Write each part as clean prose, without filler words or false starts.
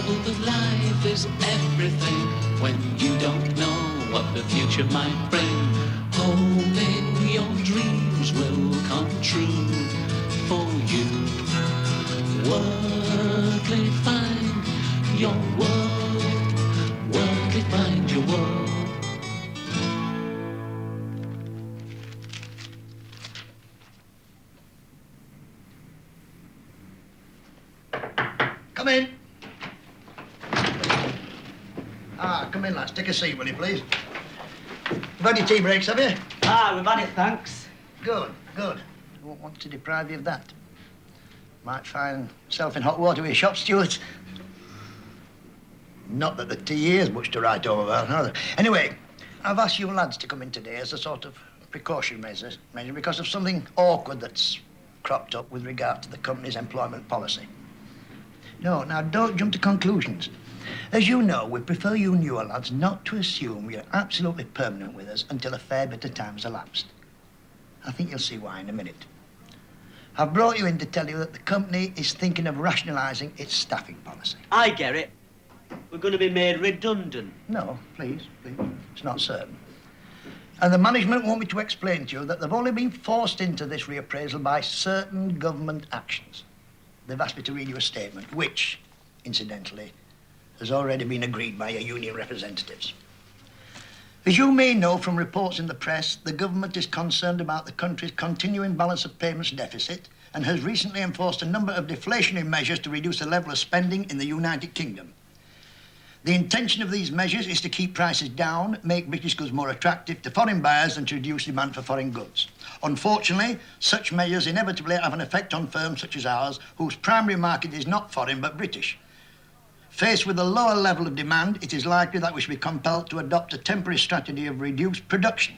trouble that life is everything when you don't know what the future might bring. Hoping your dreams will come true for you. Wortley, find your world. Wortley, find your world. Come in. Come in, lads. Take a seat, will you, please? You've had your tea breaks, have you? We've had it, thanks. Good, good. I won't want to deprive you of that. Might find yourself in hot water with your shop stewards. Not that the tea is much to write home about, either. Anyway, I've asked you lads to come in today as a sort of precaution measure because of something awkward that's cropped up with regard to the company's employment policy. No, now, don't jump to conclusions. As you know, we prefer you newer lads not to assume you're absolutely permanent with us until a fair bit of time's elapsed. I think you'll see why in a minute. I've brought you in to tell you that the company is thinking of rationalising its staffing policy. I get it. We're going to be made redundant. No, please. It's not certain. And the management want me to explain to you that they've only been forced into this reappraisal by certain government actions. They've asked me to read you a statement, which, incidentally, has already been agreed by your union representatives. As you may know from reports in the press, the government is concerned about the country's continuing balance of payments deficit and has recently enforced a number of deflationary measures to reduce the level of spending in the United Kingdom. The intention of these measures is to keep prices down, make British goods more attractive to foreign buyers and to reduce demand for foreign goods. Unfortunately, such measures inevitably have an effect on firms such as ours, whose primary market is not foreign but British. Faced with a lower level of demand, it is likely that we shall be compelled to adopt a temporary strategy of reduced production.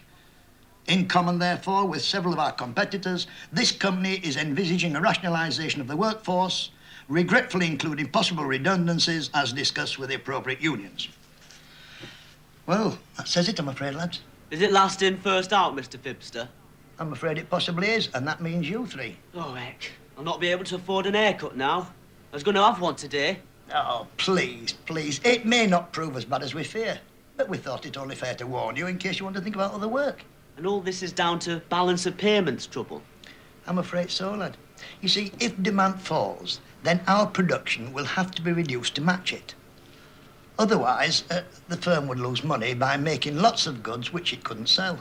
In common, therefore, with several of our competitors, this company is envisaging a rationalisation of the workforce, regretfully including possible redundancies as discussed with the appropriate unions. Well, that says it, I'm afraid, lads. Is it last in, first out, Mr. Fibster? I'm afraid it possibly is, and that means you three. Oh, heck. I'll not be able to afford an haircut now. I was going to have one today. Oh, please, please. It may not prove as bad as we fear, but we thought it only fair to warn you in case you want to think about other work. And all this is down to balance of payments trouble? I'm afraid so, lad. You see, if demand falls, then our production will have to be reduced to match it. Otherwise, the firm would lose money by making lots of goods which it couldn't sell.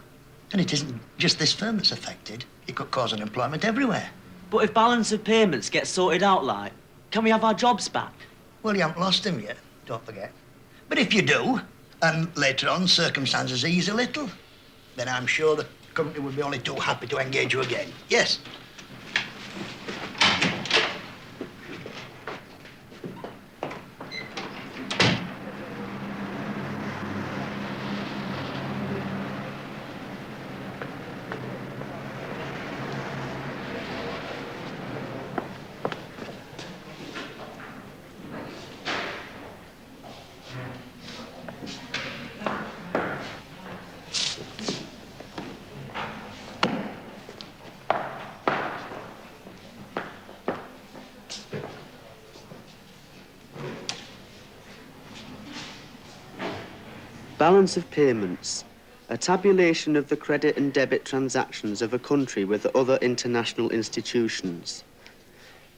And it isn't just this firm that's affected. It could cause unemployment everywhere. But if balance of payments gets sorted out, like, can we have our jobs back? Well, you haven't lost them yet, don't forget. But if you do, and later on circumstances ease a little, then I'm sure the company would be only too happy to engage you again. Yes? Balance of payments. A tabulation of the credit and debit transactions of a country with other international institutions.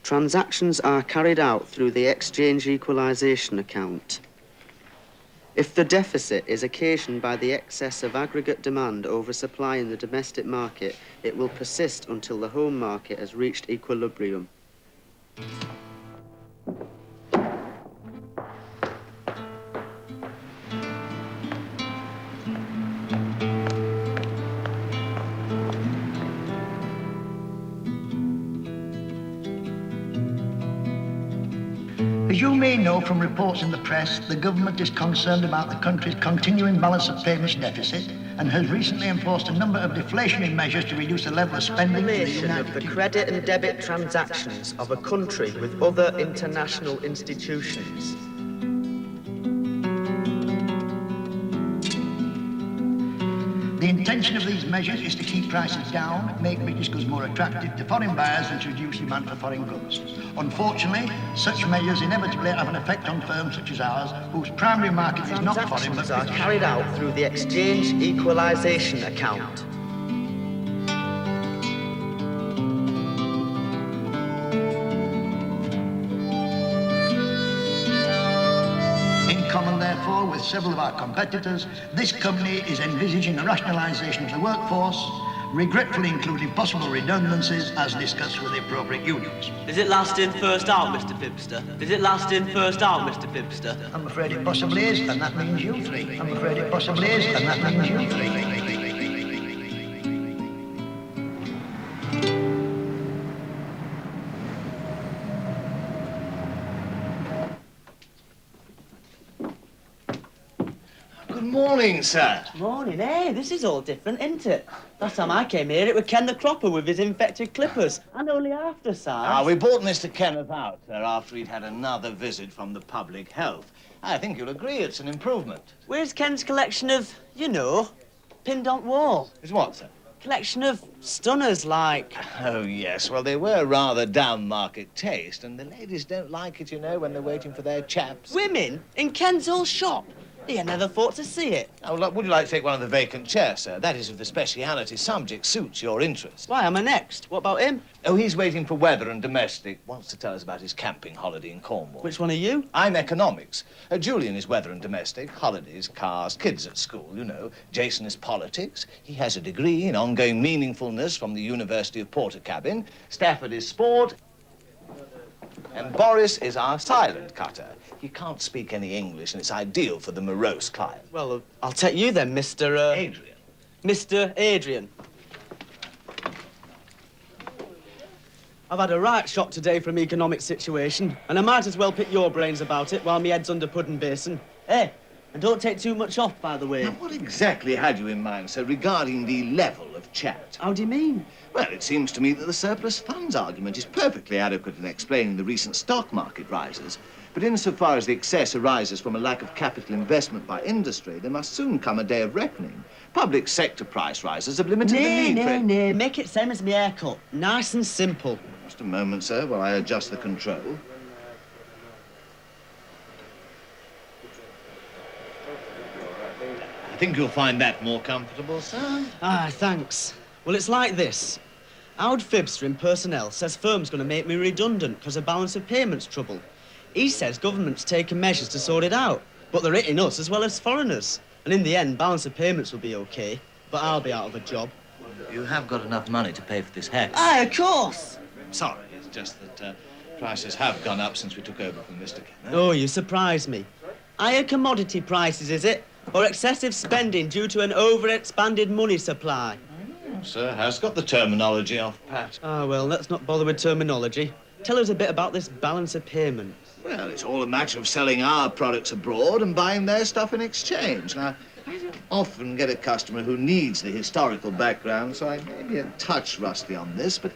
Transactions are carried out through the exchange equalisation account. If the deficit is occasioned by the excess of aggregate demand over supply in the domestic market, it will persist until the home market has reached equilibrium. As you may know from reports in the press, the government is concerned about the country's continuing balance of payments deficit and has recently enforced a number of deflationary measures to reduce the level of spending in the United Kingdom. Of the credit and debit transactions of a country with other international institutions. The intention of these measures is to keep prices down, make British goods more attractive to foreign buyers and to reduce demand for foreign goods. Unfortunately, such measures inevitably have an effect on firms such as ours, whose primary market is not foreign but are British. carried out through the exchange equalisation account. In common, therefore, with several of our competitors, this company is envisaging a rationalisation of the workforce, regretfully including possible redundancies as discussed with the appropriate unions. Is it last in, first out, Mr. Pibster? Is it last in, first out, Mr. Pibster? I'm afraid it possibly is, and that means you three. I'm afraid it possibly is, and that means you three. Good morning, sir. Morning, hey, this is all different, isn't it? Last time I came here, it was Ken the Cropper with his infected clippers, and only after size. We brought Mr. Kenneth out, sir, after he'd had another visit from the public health. I think you'll agree it's an improvement. Where's Ken's collection of, you know, pinned on wall? It's what, sir? Collection of stunners, like. Oh, yes. Well, they were rather down-market taste, and the ladies don't like it, you know, when they're waiting for their chaps. Women in Ken's old shop. He never thought to see it. Oh, look, would you like to take one of the vacant chairs, sir? That is, if the speciality subject suits your interest. Why, am I next? What about him? Oh, he's waiting for weather and domestic. Wants to tell us about his camping holiday in Cornwall. Which one are you? I'm economics. Julian is weather and domestic, holidays, cars, kids at school, you know. Jason is politics. He has a degree in ongoing meaningfulness from the University of Portakabin. Stafford is sport. And Boris is our silent cutter. He can't speak any English, and it's ideal for the morose client. Well, I'll take you then, Mr. Adrian. Mr. Adrian. I've had a right shock today from economic situation, and I might as well pick your brains about it while my head's under pudding basin. Hey, and don't take too much off, by the way. Now, what exactly had you in mind, sir, regarding the level of chat? How do you mean? Well, it seems to me that the surplus funds argument is perfectly adequate in explaining the recent stock market rises. But insofar as the excess arises from a lack of capital investment by industry, there must soon come a day of reckoning. Public sector price rises have limited the need for... Nay, make it same as my haircut. Nice and simple. Just a moment, sir, while I adjust the control. I think you'll find that more comfortable, sir. Ah, thanks. Well, it's like this. Howard Fibster in personnel says firm's going to make me redundant because of balance of payments trouble. He says government's taking measures to sort it out, but they're hitting us as well as foreigners. And in the end, balance of payments will be OK, but I'll be out of a job. You have got enough money to pay for this haircut. Aye, of course. Sorry, it's just that prices have gone up since we took over from Mr. Kenneth. Oh, you surprise me. Higher commodity prices, is it? Or excessive spending due to an overexpanded money supply? Sir has got the terminology off pat. Ah, well, let's not bother with terminology. Tell us a bit about this balance of payments. Well, it's all a matter of selling our products abroad and buying their stuff in exchange. Now, I don't often get a customer who needs the historical background, so I may be a touch rusty on this, but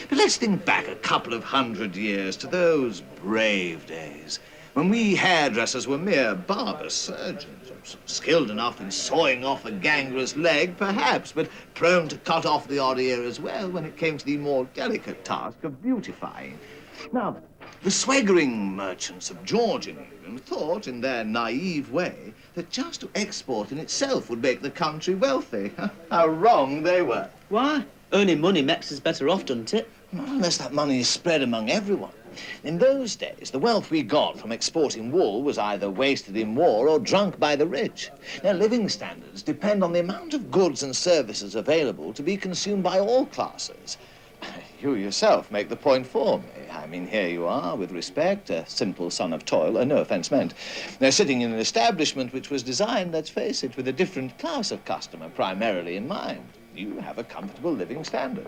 let's think back a couple of 100 years to those brave days when we hairdressers were mere barber surgeons, skilled enough in sawing off a gangrenous leg, perhaps, but prone to cut off the odd ear as well when it came to the more delicate task of beautifying. Now, the swaggering merchants of Georgian England thought, in their naive way, that just to export in itself would make the country wealthy. How wrong they were. Why? Earning money makes us better off, doesn't it? Not unless that money is spread among everyone. In those days, the wealth we got from exporting wool was either wasted in war or drunk by the rich. Now, living standards depend on the amount of goods and services available to be consumed by all classes. You yourself make the point for me. I mean, here you are, with respect, a simple son of toil, no offence meant. Now, sitting in an establishment which was designed, let's face it, with a different class of customer primarily in mind. You have a comfortable living standard.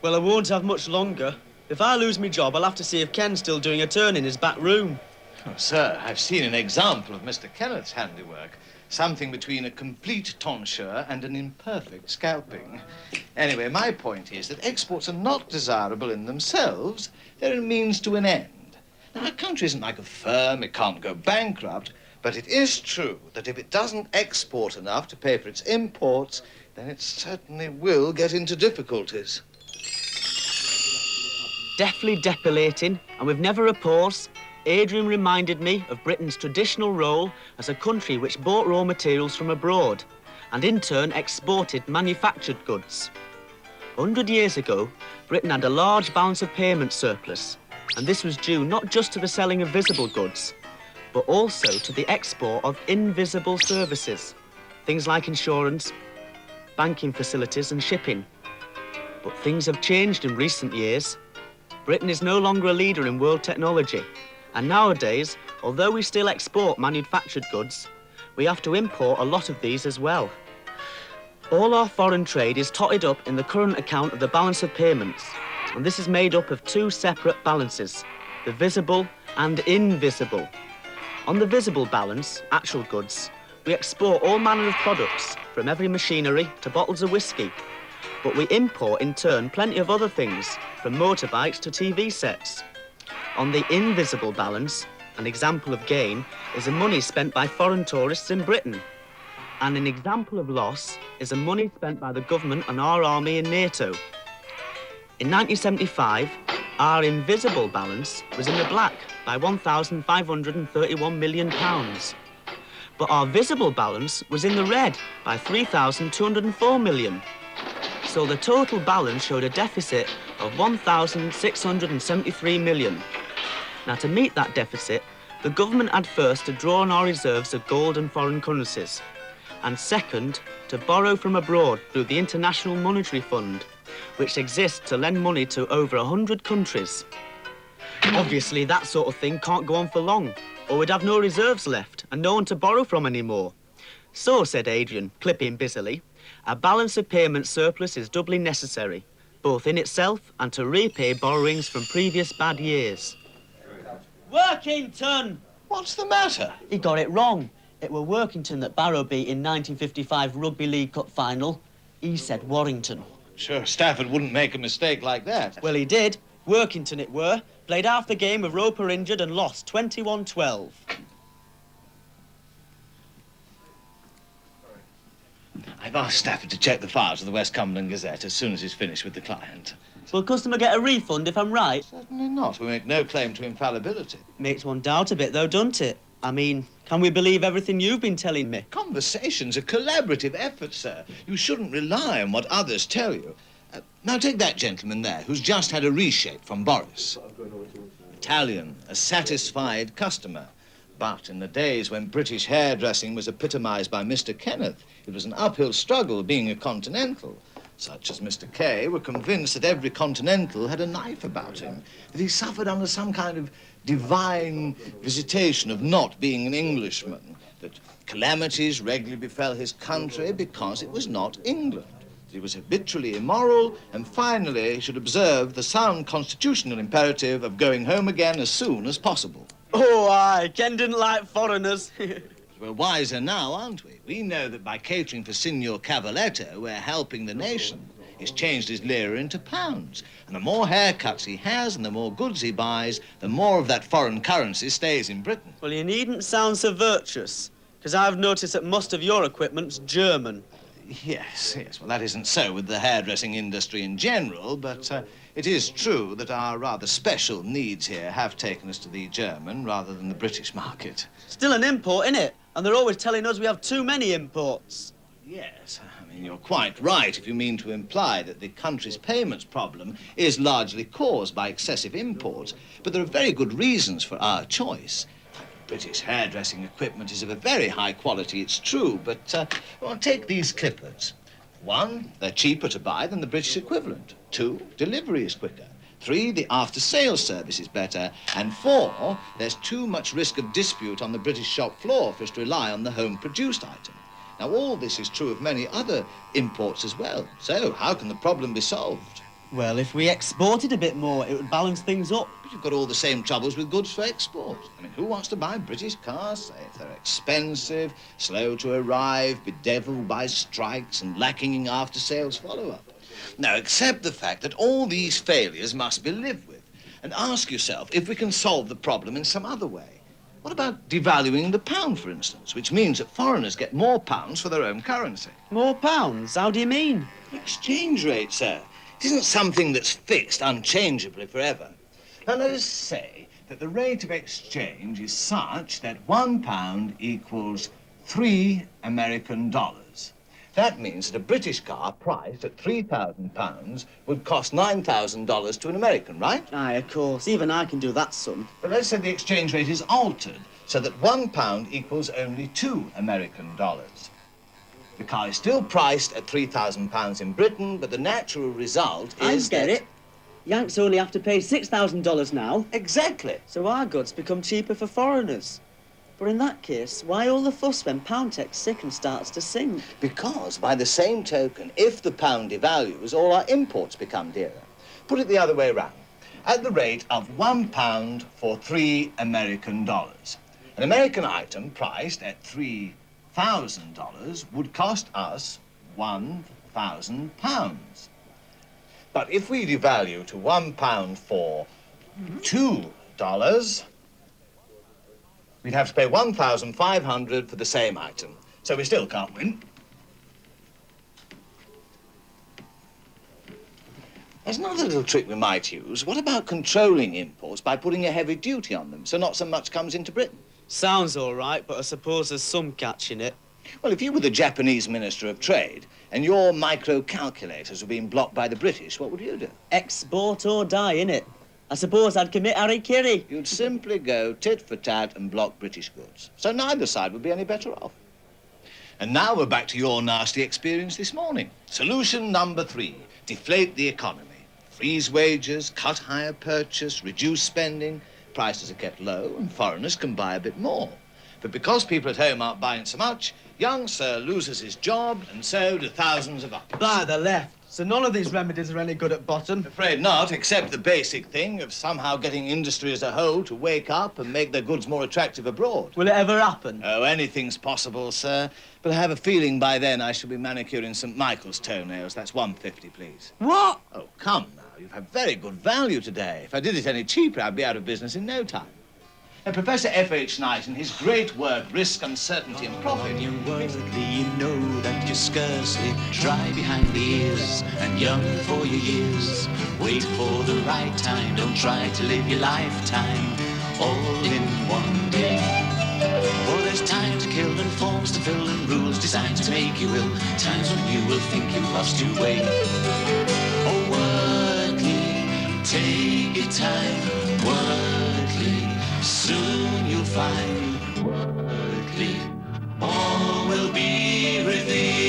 Well, I won't have much longer. If I lose my job, I'll have to see if Ken's still doing a turn in his back room. Oh, sir, I've seen an example of Mr. Kenneth's handiwork. Something between a complete tonsure and an imperfect scalping. Anyway, my point is that exports are not desirable in themselves. They're a means to an end. Now, our country isn't like a firm. It can't go bankrupt. But it is true that if it doesn't export enough to pay for its imports, then it certainly will get into difficulties. Deftly depilating, and with never a pause, Adrian reminded me of Britain's traditional role as a country which bought raw materials from abroad and in turn exported manufactured goods. 100 years ago, Britain had a large balance of payment surplus, and this was due not just to the selling of visible goods, but also to the export of invisible services, things like insurance, banking facilities and shipping. But things have changed in recent years. Britain is no longer a leader in world technology, and nowadays, although we still export manufactured goods, we have to import a lot of these as well. All our foreign trade is totted up in the current account of the balance of payments, and this is made up of two separate balances, the visible and invisible. On the visible balance, actual goods, we export all manner of products, from heavy machinery to bottles of whiskey. But we import, in turn, plenty of other things, from motorbikes to TV sets. On the invisible balance, an example of gain is the money spent by foreign tourists in Britain. And an example of loss is the money spent by the government on our army in NATO. In 1975, our invisible balance was in the black by £1,531 million. But our visible balance was in the red by £3,204 million. So the total balance showed a deficit of £1,673 million. Now, to meet that deficit, the government had first to draw on our reserves of gold and foreign currencies, and second, to borrow from abroad through the International Monetary Fund, which exists to lend money to over 100 countries. Obviously, that sort of thing can't go on for long, or we'd have no reserves left and no one to borrow from anymore. So, said Adrian, clipping busily, a balance of payment surplus is doubly necessary, both in itself and to repay borrowings from previous bad years. Workington! What's the matter? He got it wrong. It were Workington that Barrow beat in 1955 Rugby League Cup final. He said Warrington. Sure, Stafford wouldn't make a mistake like that. Well, he did. Workington it were. Played half the game with Roper injured and lost 21-12. I've asked Stafford to check the files of the West Cumberland Gazette as soon as he's finished with the client. Will customer get a refund if I'm right? Certainly not. We make no claim to infallibility. Makes one doubt a bit, though, doesn't it? I mean, can we believe everything you've been telling me? Conversation's a collaborative effort, sir. You shouldn't rely on what others tell you. Now take that gentleman there, who's just had a reshape from Boris. Italian, a satisfied customer. But in the days when British hairdressing was epitomised by Mr. Kenneth, it was an uphill struggle being a continental. Such as Mr. K were convinced that every continental had a knife about him, that he suffered under some kind of divine visitation of not being an Englishman, that calamities regularly befell his country because it was not England, that he was habitually immoral, and finally he should observe the sound constitutional imperative of going home again as soon as possible. Oh, aye, Ken didn't like foreigners. We're wiser now, aren't we? We know that by catering for Signor Cavaletto, we're helping the nation. He's changed his lira into pounds. And the more haircuts he has and the more goods he buys, the more of that foreign currency stays in Britain. Well, you needn't sound so virtuous, because I've noticed that most of your equipment's German. Yes. Well, that isn't so with the hairdressing industry in general, but it is true that our rather special needs here have taken us to the German rather than the British market. Still an import, innit? And they're always telling us we have too many imports. Yes, I mean, you're quite right if you mean to imply that the country's payments problem is largely caused by excessive imports. But there are very good reasons for our choice. British hairdressing equipment is of a very high quality, it's true, but, well, take these clippers. 1, they're cheaper to buy than the British equivalent. 2, delivery is quicker. 3, the after-sales service is better. And 4, there's too much risk of dispute on the British shop floor for us to rely on the home-produced item. Now, all this is true of many other imports as well. So, how can the problem be solved? Well, if we exported a bit more, it would balance things up. But you've got all the same troubles with goods for export. I mean, who wants to buy British cars, say, if they're expensive, slow to arrive, bedeviled by strikes, and lacking in after-sales follow-up? Now, accept the fact that all these failures must be lived with, and ask yourself if we can solve the problem in some other way. What about devaluing the pound, for instance, which means that foreigners get more pounds for their own currency? More pounds? How do you mean? Exchange rate, sir. It isn't something that's fixed unchangeably forever. Now, let us say that the rate of exchange is such that £1 equals $3 American. That means that a British car priced at £3,000 would cost $9,000 to an American, right? Aye, of course. Even I can do that sum. But let's say the exchange rate is altered so that £1 equals only $2 American. The car is still priced at £3,000 in Britain, but the natural result is I get it. Yanks only have to pay $6,000 now. Exactly. So our goods become cheaper for foreigners. But in that case, why all the fuss when pound takes sick and starts to sink? Because, by the same token, if the pound devalues, all our imports become dearer. Put it the other way round. At the rate of £1 for $3 American. An American item priced at $3,000 would cost us £1,000. But if we devalue to £1 for $2, we'd have to pay $1,500 for the same item. So we still can't win. There's another little trick we might use. What about controlling imports by putting a heavy duty on them so not so much comes into Britain? Sounds all right, but I suppose there's some catch in it. Well, if you were the Japanese Minister of Trade and your micro-calculators were being blocked by the British, what would you do? Export or die, innit? I suppose I'd commit harikiri. You'd simply go tit for tat and block British goods. So neither side would be any better off. And now we're back to your nasty experience this morning. Solution number 3, deflate the economy. Freeze wages, cut hire purchase, reduce spending. Prices are kept low and foreigners can buy a bit more. But because people at home aren't buying so much, young Sir loses his job and so do thousands of others. By the left. So none of these remedies are any good at bottom? Afraid not, except the basic thing of somehow getting industry as a whole to wake up and make their goods more attractive abroad. Will it ever happen? Oh, anything's possible, sir. But I have a feeling by then I shall be manicuring St. Michael's toenails. That's £1.50, please. What? Oh, come now. You've had very good value today. If I did it any cheaper, I'd be out of business in no time. Now, Professor F.H. Knight, in his great work, Risk, Uncertainty and Profit... When you're worldly, you know that you're scarcely dry behind the ears and young for your years. Wait for the right time, don't try to live your lifetime all in one day. For there's time to kill and forms to fill and rules designed to make you ill. Times when you will think you've lost your way. Oh, Wortley, take your time, Wortley. Soon you'll find Wortley, all will be revealed.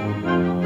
Yorkshire.